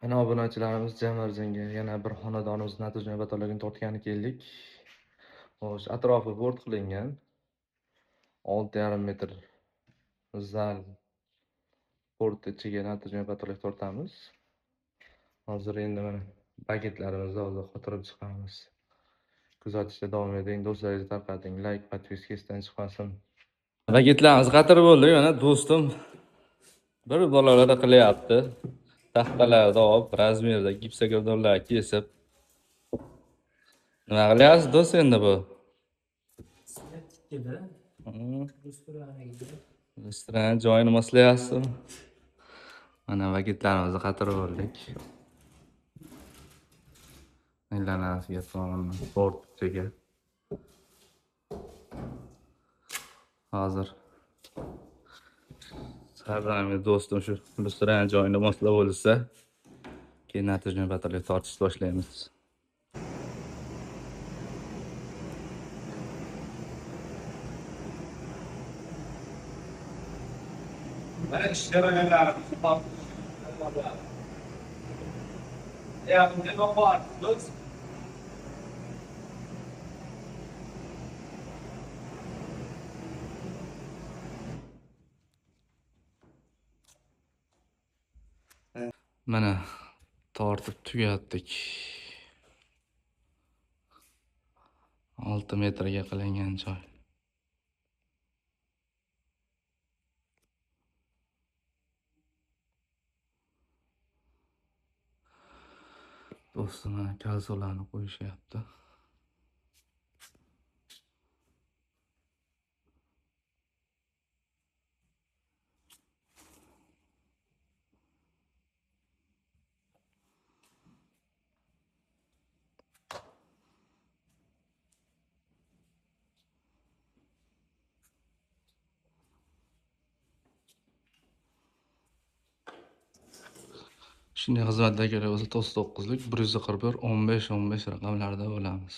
Ana obunachilarimiz jam arzingga yana bir xonadonimiz Natijo'ni batologini tortgani keldik. Xo'sh, atrofi bo'rd qilingan 6,5 metr zal bo'rd ichiga Natijo'ni batolog tortamiz. Hozir endi mana paketlarimizni hozir qotirib chiqamiz. Kuzatishda davom eting, do'stlaringizni tarqating, layk, podpiska esdan chiqmasin. Paketlarimiz qatirib bo'ldi. Mana do'stim bir bolalarda qilyapti. Taxtalarni olib, razmerda gipsokardonlar kesib. Nima qilyapsiz do'st endi bu? Restoran joyini moslayapsizmi? Mana paketlarimizni qatirib oldik. Aylanasiga solamiz bo'rd ichiga. Hozir Sarrami do'stim shu restoran joyini moslab olsa, keyin Natijo'ni batolog tortishni boshlaymiz. Ben işlemeler, ya ne var? Dost. Mana tortib tugatdik. 6 metrga qilingan joy. Do'stim mana kalsolarni qo'yishyapti. Shunday xizmatlarga bo'lsa 99lik 141 15 15 raqamlarida bo'lamiz.